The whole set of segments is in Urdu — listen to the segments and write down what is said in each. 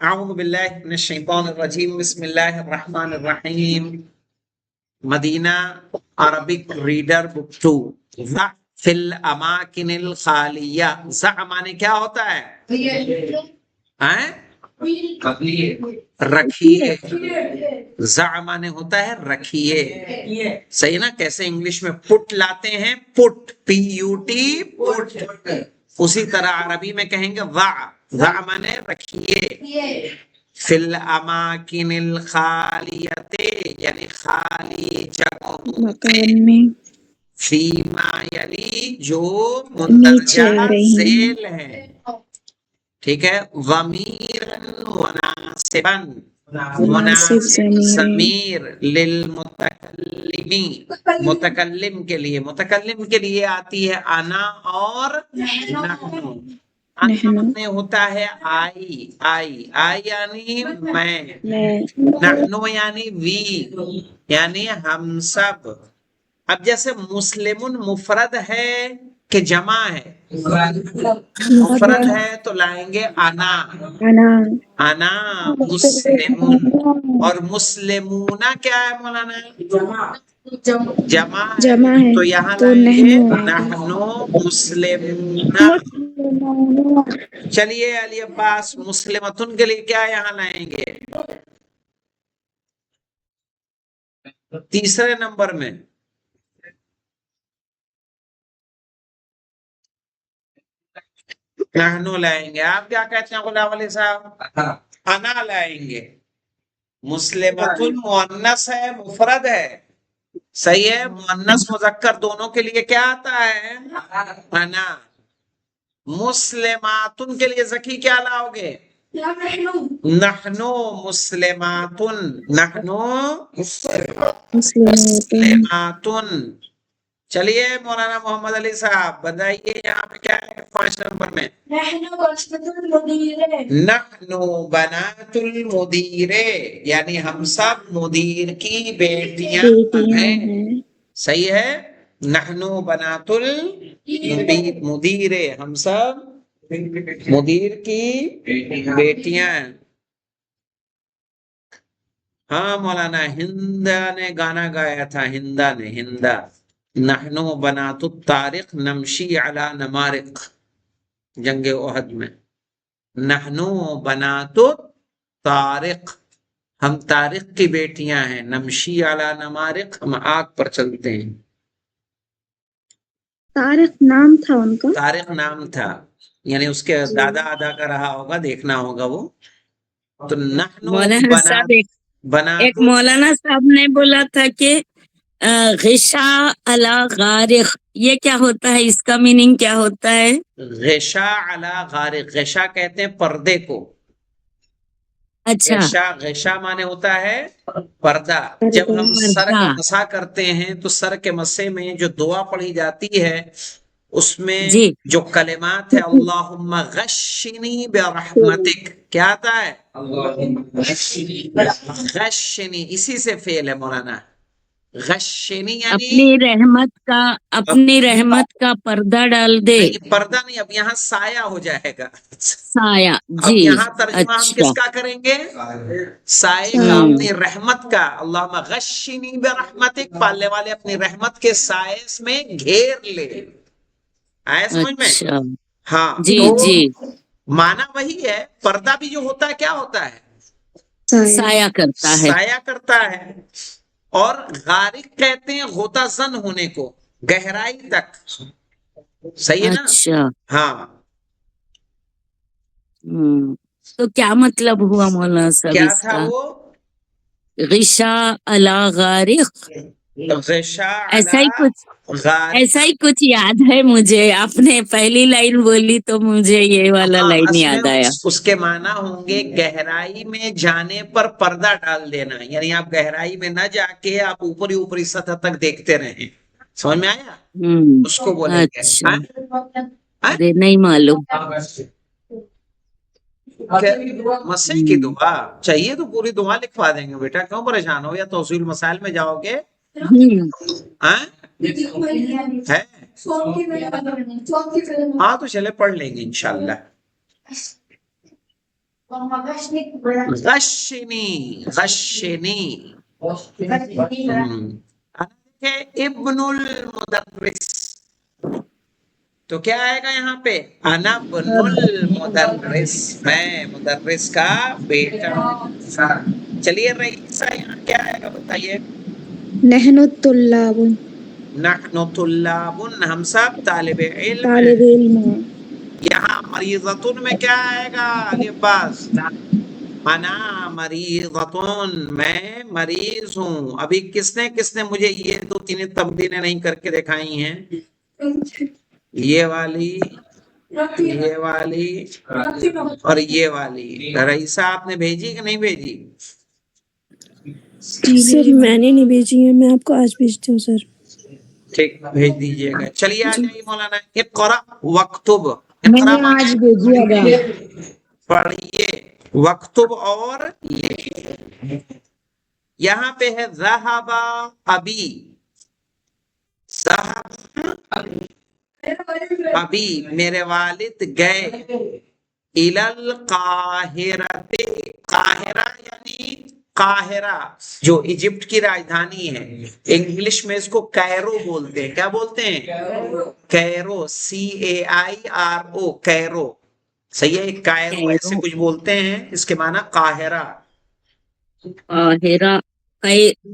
اعوذ باللہ من الشیطان الرجیم بسم اللہ الرحمن الرحیم مدینہ عربک ریڈر بک 2 ضع فی الاماکن الخالیہ ضع معنی کیا ہوتا ہے؟ رکھیے. ضع معنی ہوتا ہے رکھیے. صحیح نا؟ کیسے انگلش میں پٹ لاتے ہیں، پٹ PUT پٹ، اسی طرح عربی میں کہیں گے ضع. ضع معنی رکھیے. فی الاماکن الخالیت یعنی خالی جگہوں میں، فیما یلی جو مندرجہ ذیل ہے. ٹھیک ہے. ضمیرن مناسبن، مناسب ضمیر للمتکلمی، متکلم کے لیے. متکلم کے لیے آتی ہے انا اور نحنو. انا ہوتا ہے آئی، آئی یعنی میں، نحنو یعنی وی یعنی ہم سب. اب جیسے مسلمن مفرد ہے کہ جمع ہے؟ مفرد ہے تو لائیں گے انا، انا مسلمون. اور مسلمون کیا ہے مولانا؟ جمع ہے، تو یہاں لائیں گے نحنو مسلمون. چلیے علی عباس مسلمتن کے لیے کیا یہاں لائیں گے؟ تیسرے نمبر میں نحنو لائیں گے. آپ کیا کہتے ہیں غلام علی صاحب؟ انا لائیں گے. مسلمتن مؤنث ہے، مفرد ہے، صحیح ہے. مؤنث مذکر دونوں کے لیے کیا آتا ہے؟ انا. مسلماتن کے لیے ذکی کیا لاؤ گے؟ نحنو مسلماتن، نحنو مسلماتن. چلیے مولانا محمد علی صاحب بتائیے یہاں پہ کیا ہے 5 نمبر میں؟ نحنو بنات المدیر یعنی ہم سب مدیر کی بیٹیاں ہیں. صحیح ہے. نحنو بنات المدیر، ہم سب مدیر کی بیٹیاں. ہاں مولانا ہندا نے گانا گایا تھا، ہندا نے، ہندا. نحنو بنات الطارق نمشی علی نمارق، جنگ احد میں. نحنو بنات الطارق، ہم طارق کی بیٹیاں ہیں. نمشی علی نمارق، ہم آگ پر چلتے ہیں. طارق نام تھا ان کا؟ طارق نام تھا، یعنی اس کے دادا ادا کا رہا ہوگا، دیکھنا ہوگا وہ. تو نحنو مولانا صاحب ایک مولانا صاحب نے بولا تھا کہ غشا علی غارق، یہ کیا ہوتا ہے؟ اس کا میننگ کیا ہوتا ہے؟ غشا علی غارق، غشا کہتے ہیں پردے کو. اچھا. غشا معنی ہوتا ہے پردہ. جب ہم سر کا مسا کرتے ہیں تو سر کے مسے میں جو دعا پڑھی جاتی ہے اس میں جو کلمات ہے اللہم غشنی برحمتک، کیا آتا ہے؟ غشنی، اسی سے فعل ہے مولانا. غشنی یعنی اپنی رحمت کا پردہ ڈال دے. نہیں، پردہ نہیں، اب یہاں سایہ ہو جائے گا. سایہ. اب یہاں ترجمہ ہم کس کا کریں گے؟ سائے کا، اپنی رحمت کا. اللہم غشنی برحمتک، پالنے والے اپنی رحمت کے سائے میں گھیر لے. آیا سمجھ میں؟ ہاں. جی جی. معنی وہی ہے. پردہ بھی جو ہوتا ہے کیا ہوتا ہے؟ سایہ کرتا ہے. سایہ کرتا ہے. اور غارق کہتے ہیں غوطہ زن ہونے کو، گہرائی تک. صحیح ہے نا؟ اچھا. ہاں. تو کیا مطلب ہوا مولانا صاحب کیا اس تھا کا؟ وہ؟ غشا علی غارق، ایسا ہی کچھ یاد ہے مجھے. آپ نے پہلی لائن بولی تو مجھے یہ والا لائن یاد آیا. اس کے معنی ہوں گے گہرائی میں جانے پر پردہ ڈال دینا، یعنی آپ گہرائی میں نہ جا کے آپ اوپری اوپری سطح تک دیکھتے رہیں. سمجھ میں آیا؟ اس کو بولیں گے. اچھا. ارے نہیں معلوم. مسیح کی دعا چاہیے تو پوری دعا لکھوا دیں گے بیٹا، کیوں پریشان ہو؟ یا توصیل مسائل میں جاؤ گے ہاں تو چلے پڑھ لیں گے انشاءاللہ. غشنی غشنی ابن المدرس تو کیا آئے گا یہاں پہ انا ابن المدرس میں مدرس کا بیٹا ہوں۔ چلیے رئیسہ یہاں کیا آئے گا بتائیے نحن الطلاب نحن طلاب ہم سب طالب علم ہیں طالب علم ہیں یہاں مریضتن میں کیا آئے گا لباس انا مریضتن میں مریض ہوں ابھی کس نے مجھے یہ دو تین تبدیلیں نہیں کر کے دکھائی ہیں یہ والی اور یہ والی رئیسہ آپ نے بھیجی کہ نہیں بھیجی سر میں نے نہیں بھیجی ہے میں آپ کو آج بھیجتی ہوں سر ٹھیک بھیج دیجیے گا چلیے آ جائیے مولانا اقرا وکتب میں نے آج بھیجی ہے پڑھیے وکتب اور لکھیے یہاں پہ ہے ذہب ابی ذہب ابھی میرے والد گئے القاہرہ قاہرہ یعنی قاہرہ جو ایجپٹ کی راجدھانی ہے انگلش میں اس کو کیرو بولتے ہیں کیا بولتے ہیں کیرو CAIRO کیرو صحیح ہے کائرو ایسے کچھ بولتے ہیں اس کے معنی قاہرہ قاہرہ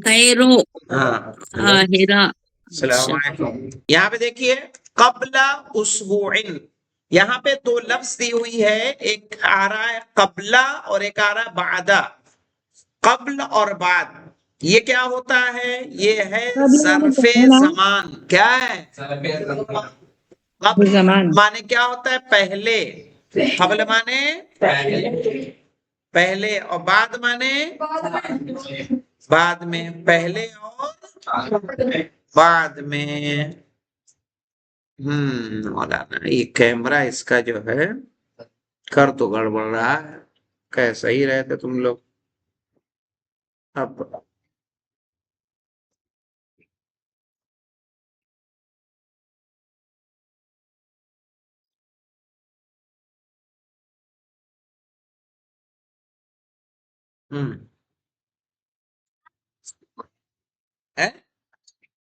کیرو ہاں قاہرہ السلام علیکم یہاں پہ دیکھیے قبل اسبوع یہاں پہ دو لفظ دی ہوئی ہے ایک آ رہا ہے قبلہ اور ایک آ رہا ہے بعدہ قبل اور بعد یہ کیا ہوتا ہے یہ ہے ظرف زمان کیا ہے قبل مانے کیا ہوتا ہے پہلے قبل مانے پہلے اور بعد مانے بعد میں پہلے اور بعد میں مولانا یہ کیمرہ اس کا جو ہے کر تو گڑبڑ رہا ہے کیسا ہی رہتے تم لوگ اب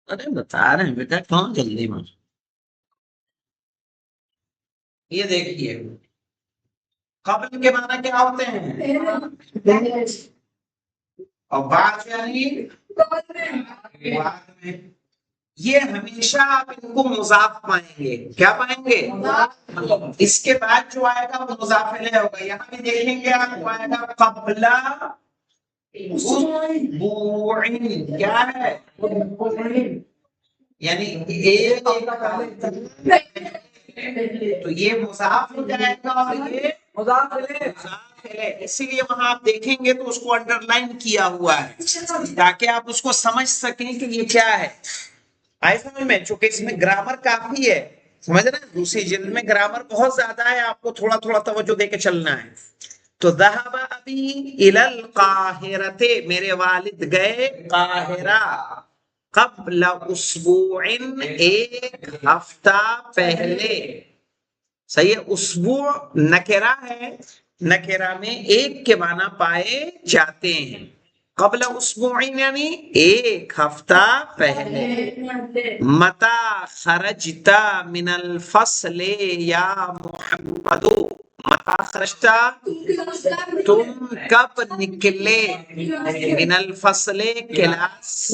ارے بتا رہے ہیں بیٹا کون جلدی میں یہ دیکھیے قبل کے معنی کیا ہوتے ہیں اور بعد یعنی بعد میں یہ ہمیشہ آپ ان کو مضاف پائیں گے کیا پائیں گے اس کے بعد جو آئے گا وہ مضاف الیہ ہوگا یہاں بھی دیکھیں گے آپ کو آئے گا قبل اسبوع کیا ہے یعنی ایک تو یہ مضاف ہو جائے گا اور یہ مضاف الیہ اسی لیے وہاں آپ دیکھیں گے تو اس کو انڈر لائن کیا ہوا ہے تاکہ آپ اس کو سمجھ سکیں کہ یہ کیا ہے آئے سمجھ میں چونکہ اس میں گرامر کافی ہے سمجھ رہے ہیں دوسری جلد میں گرامر بہت زیادہ ہے آپ کو تھوڑا تھوڑا توجہ دے کے چلنا ہے تو ذهب ابی الی القاہرۃ میرے والد گئے قاہرہ قبل اسبوع ایک ہفتہ پہلے صحیح ہے اسبوع نکرہ ہے نکرہ میں ایک کے معنی پائے جاتے ہیں قبل اسبوع یعنی ایک ہفتہ پہلے متا خرجتا من الفصل یا محمد متا خرجتا تم کب نکلے من الفصل کلاس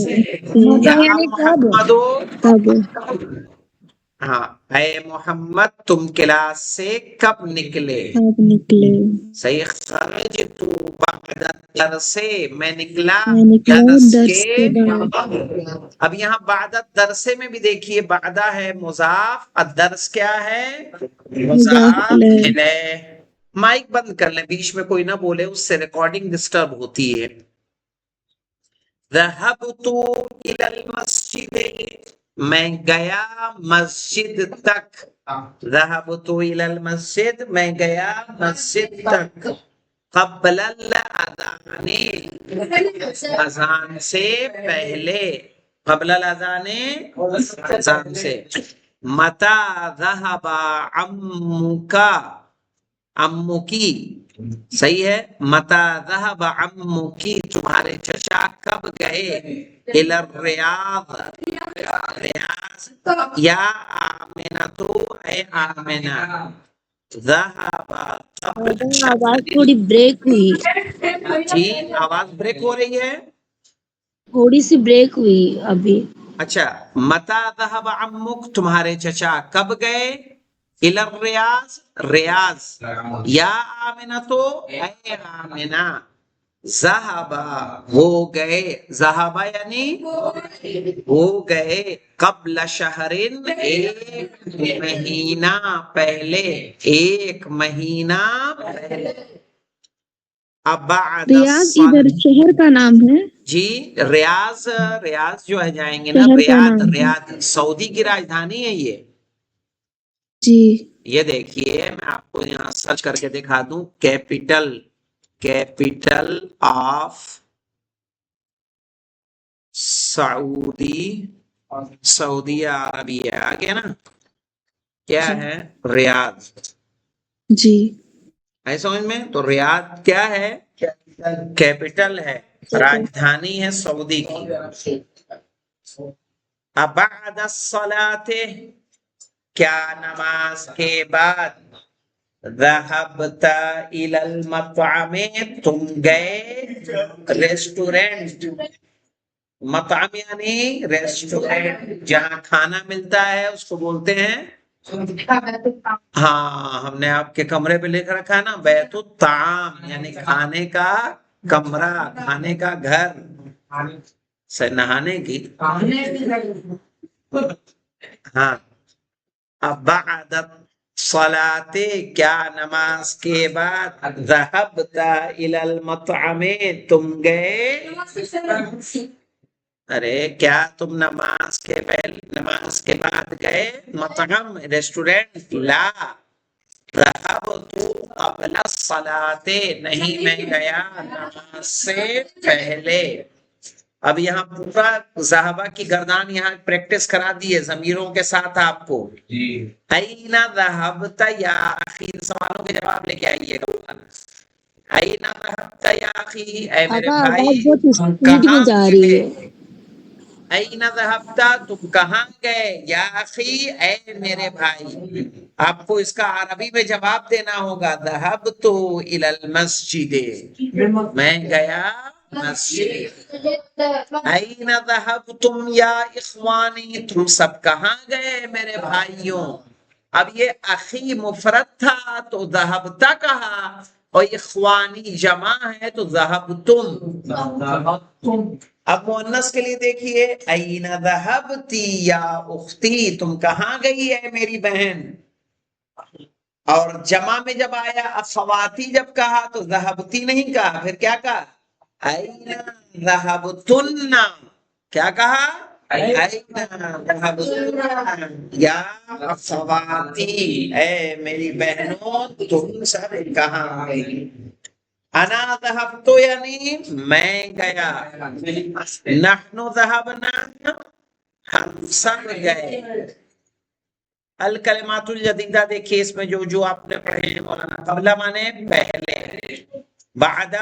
یا محمد ہاں اے محمد تم کلاس سے کب نکلے صحیح خرجت بعد الدرس میں نکلا درس کے اب یہاں بعد الدرس میں بھی دیکھیے بعدہ ہے مضاف الدرس کیا ہے مضاف الیہ مائک بند کر لیں بیچ میں کوئی نہ بولے اس سے ریکارڈنگ ڈسٹرب ہوتی ہے ذهبت الى المسجد میں گیا مسجد تک ذهبت الى المسجد میں گیا مسجد تک قبل الاذان اذان سے پہلے قبل الاذان اذان سے متا ذهب عمک عمکی صحیح ہے. متا ذهب عمکی تمہارے چچا کب گئے الى الریاض ریاض یا آمنتو اے آمنہ ذهب قبل آواز تھوڑی بریک ہوئی، جی آواز بریک ہو رہی ہے. تھوڑی سی بریک ہوئی ابھی. اچھا متا ذهب عمک تمہارے چچا کب گئے الى الریاض ریاض یا آمنتو اے آمنہ ذهب وہ گئے ذهب یعنی وہ گئے قبل شہرن ایک مہینہ پہلے ایک مہینہ پہلے. اب بعد ریاض ادھر شہر کا نام ہے. جی ریاض ریاض جو ہے جائیں گے نا شہر کا ریاض نام ہے. ریاض سعودی کی راجدھانی ہے یہ. جی یہ دیکھیے میں آپ کو یہاں سرچ کر کے دکھا دوں کیپٹل آف سعودی عربیہ آگے نا کیا ہے ریاض جی ہے سمجھ میں. تو ریاض کیا ہے کیپٹل ہے راجدھانی ہے سعودی کی. ابعد الصلاة کیا نماز کے بعد ذهبت الى المطعم تم گئے ریسٹورینٹ. مطعم یعنی ریسٹورینٹ جہاں کھانا ملتا ہے اس کو بولتے ہیں. ہاں ہم نے آپ کے کمرے پہ لکھ رکھا ہے نا بیت الطعام یعنی کھانے کا کمرہ کھانے کا گھر سے نہانے کی. ہاں اب بعد الصلاة کیا نماز کے بعد ذهبت الى المطعم تم گئے ارے کیا تم نماز کے بعد گئے مطعم ریسٹورینٹ. لا ذهبت قبل الصلاة نہیں میں گیا نماز سے پہلے. اب یہاں پورا ذهبہ کی گردان یہاں پریکٹس کرا دی ہے ضمیروں کے ساتھ آپ کو. این ذهبت یا اخی سوالوں کے جواب لے کے آئیے گا. این ذهبت یا اخی اے میرے آقا بھائی آواز بہت اسپیڈ میں جا رہی ہے. این ذهبت تم کہاں گئے یا اخی اے میرے بھائی. آپ کو اس کا عربی میں جواب دینا ہوگا ذهبت الى المسجد میں گیا مسجد. این ذهبتم یا اخوانی تم سب کہاں گئے میرے بھائیوں. اب یہ اخی مفرد تھا تو ذهبت کہا اور اخوانی جمع ہے تو ذهبتم. اب مؤنث کے لیے دیکھیے این ذهبتی یا اختی تم کہاں گئی ہے میری بہن. اور جمع میں جب آیا اخواتی جب کہا تو ذهبتی نہیں کہا پھر کیا کہا این ذهبتن کیا کہا این ذهبتن یا اخواتی اے میری بہنوں تم سب کہاں گئی. انا ذهبت یعنی میں گیا. نحن ذهبنا ہم سب گئے. الکلمات الجدیدہ دیکھیے اس میں جو آپ نے پڑھے ہیں مولانا. قبل مانے پہلے بعد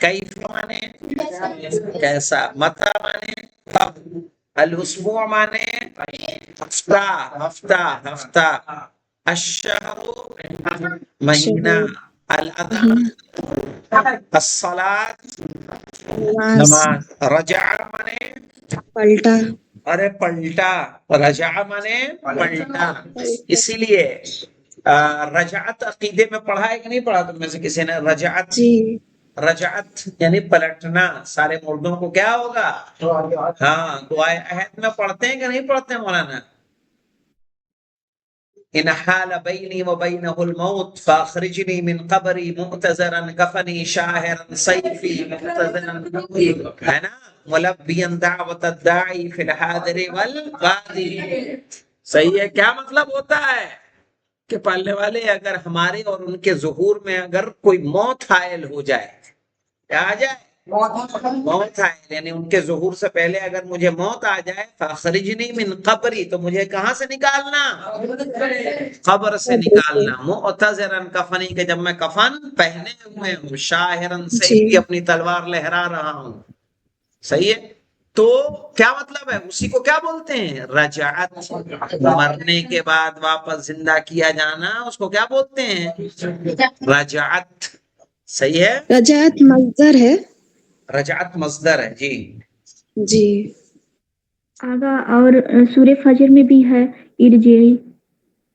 کیف مانے کیسا متی مانے کب الاسبوع مانے ہفتہ الشہر مہینہ الاذان الصلاۃ نماز رجع مانے پلٹا. ارے پلٹا رجع مانے پلٹا. اسی لیے رجعت عقیدے میں پڑھا ہے کہ نہیں پڑھا تم میں سے کسی نے رجعت. جی رجعت یعنی پلٹنا. سارے مردوں کو کیا ہوگا ہاں دعائے عہد میں پڑھتے ہیں کہ نہیں پڑھتے ہیں مولانا. ان حال بینی و بینہ الموت فاخرجنی من قبری معتذرا کفنی شاہرا سیفی معتذرا ہے نا ملبیا دعوت الداعی فی الحاضر والغادر. صحیح ہے. کیا مطلب ہوتا ہے کہ پالنے والے اگر ہمارے اور ان کے ظہور میں اگر کوئی موت حائل ہو جائے کیا آ جائے موت آئے یعنی ان کے ظہور سے پہلے اگر مجھے موت آ جائے فاخرجنی من قبری تو مجھے کہاں سے نکالنا؟ قبر سے نکالنا. معتذرن کفنی کہ جب میں کفن پہنے ہوئے ہوں، شاہرن سے جی. بھی اپنی تلوار لہرا رہا ہوں. صحیح ہے. تو کیا مطلب ہے؟ اسی کو کیا بولتے ہیں؟ رجعت. مرنے کے بعد واپس زندہ کیا جانا اس کو کیا بولتے ہیں؟ رجعت. صحیح ہے. رجعت مصدر ہے. رجعت مصدر ہے. جی جی. آگا اور سورہ فجر میں بھی ہے ارجعی.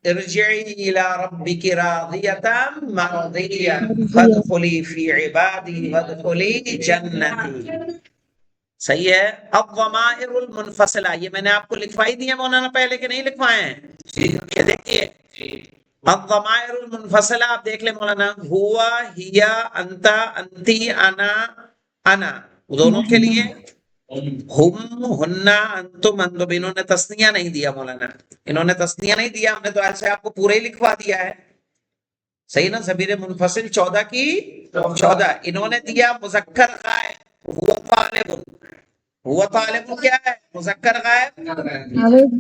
ارجعی الی ربک راضیۃ مرضیہ فادخلی فی عبادی وادخلی جنتی. صحیح ہے. الضمائر المنفصلہ یہ میں نے آپ کو لکھوائی دی ہے مولانا پہلے کہ نہیں لکھوائے ہیں؟ یہ دیکھیے الضمائر المنفصلہ آپ دیکھ لیں مولانا. ہوا، ہیا، انتا، انتی، انا دونوں کے لیے ہم، ہننا، انتم، انتم. انہوں نے تسنیہ نہیں دیا مولانا، انہوں نے تسنیہ نہیں دیا. ہم نے تو ایسے آپ کو پورے ہی لکھوا دیا ہے. صحیح نا. ضمیر منفصل 14 کی 14. انہوں نے دیا مذکر غائب. ہوا طالب. ہوا طالب کیا ہے؟ مذکر غائب.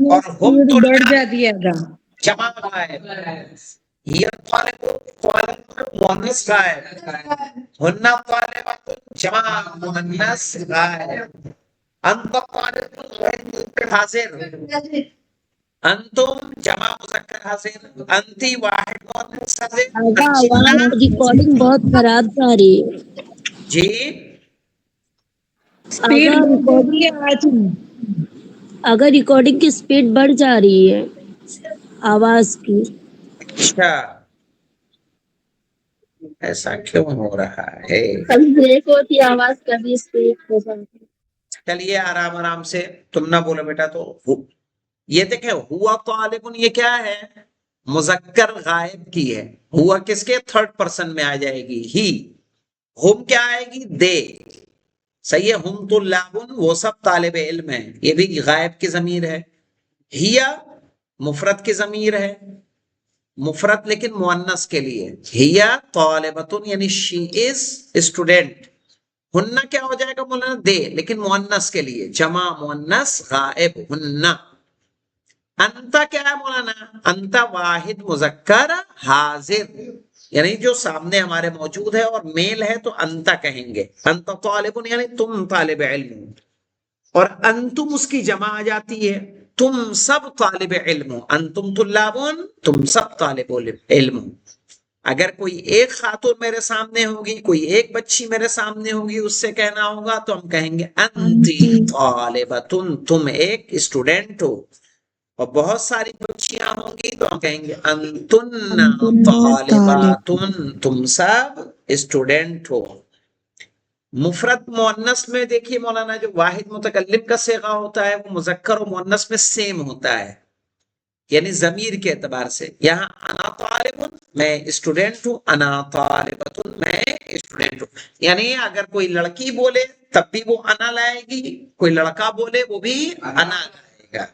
اور ہم بڑھ جاتی ہے گا. جمع غائب. یہ طالب مؤنث غائب. ہننا طالبات جمع مؤنث غائب. انت طالب حاضر. انتم جمع مذکر حاضر. انتی واحد مؤنث حاضر. آگا آواز ریکارڈنگ بہت خراب جا رہی ہے. جی اگر ریکارڈنگ کی سپیڈ بڑھ جا رہی ہے آواز کی. اچھا ایسا کیوں ہو رہا ہے؟ کبھی بریک ہوتی ہے آواز، کبھی سپیڈ ہو جاتی ہے. چلیے آرام آرام سے، تم نہ بولو بیٹا. تو یہ دیکھیں ہوا طالب یہ کیا ہے؟ مذکر غائب کی ہے. ہوا کس کے؟ تھرڈ پرسن میں آ جائے گی ہی. ہم کیا آئے گی؟ دے. صحیح ہے. ہم طلاب وہ سب طالب علم ہیں، یہ بھی غائب کی ضمیر ہے. ہیا مفرد کی ضمیر ہے، مفرد لیکن مؤنث کے لیے. ہیا طالبۃ یعنی شی از اسٹوڈنٹ. ہننا کیا ہو جائے گا مولانا؟ دے لیکن مؤنث کے لیے، جمع مؤنث غائب ہننا. انتا کیا ہے مولانا؟ انتا واحد مذکر حاضر یعنی جو سامنے ہمارے موجود ہے اور میل ہے تو انتا کہیں گے. انتا طالب یعنی تم طالب علم، اور انتم اس کی جمع آ جاتی ہے، تم سب طالب علم ہو. انتم طلابون تم سب طالب علم ہو. اگر کوئی ایک خاتون میرے سامنے ہوگی، کوئی ایک بچی میرے سامنے ہوگی، اس سے کہنا ہوگا تو ہم کہیں گے انتی طالبتن تم ایک اسٹوڈنٹ ہو. اور بہت ساری بچیاں ہوں گی تو ہم کہیں گے انتن طالباتن تم سب اسٹوڈنٹ ہو. مفرد مؤنث میں دیکھیے مولانا جو واحد متکلم کا صیغہ ہوتا ہے وہ مذکر و مؤنث میں سیم ہوتا ہے، یعنی ضمیر کے اعتبار سے. یہاں انا طالب میں اسٹوڈنٹ ہوں، انا طالبۃ میں اسٹوڈنٹ ہوں. یعنی اگر کوئی لڑکی بولے تب بھی وہ انا لائے گی، کوئی لڑکا بولے وہ بھی انا لائے گا.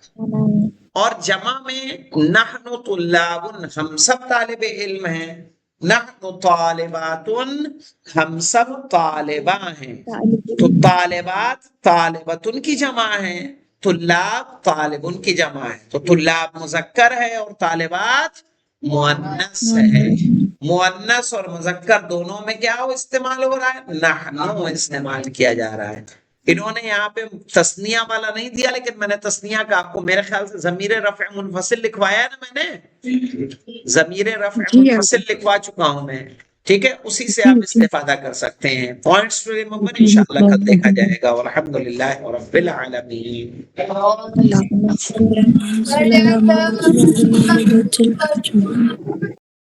اور جمع میں نحن طلاب ہم سب طالب علم ہیں، نحن طالبات ہم سب طالبہ ہیں. تو طالبات طالبتن کی جمع ہے، طلاب طالبن کی جمع ہے. تو طلاب مذکر ہے اور طالبات مؤنث ہے. مؤنث اور مذکر دونوں میں کیا ہو استعمال ہو رہا ہے؟ نحن استعمال کیا جا رہا ہے. انہوں نے یہاں پہ تسنیہ والا نہیں دیا، لیکن میں نے تسنیہ کا آپ کو میرے خیال سے ضمیر رفع منفصل لکھوایا ہے نا. میں نے ضمیر رفع منفصل لکھوا چکا ہوں میں. ٹھیک ہے، اسی سے آپ استفادہ کر سکتے ہیں. پوائنٹس ٹو ریممبر انشاءاللہ کل دیکھا جائے گا. والحمدللہ رب العالمین. اللہ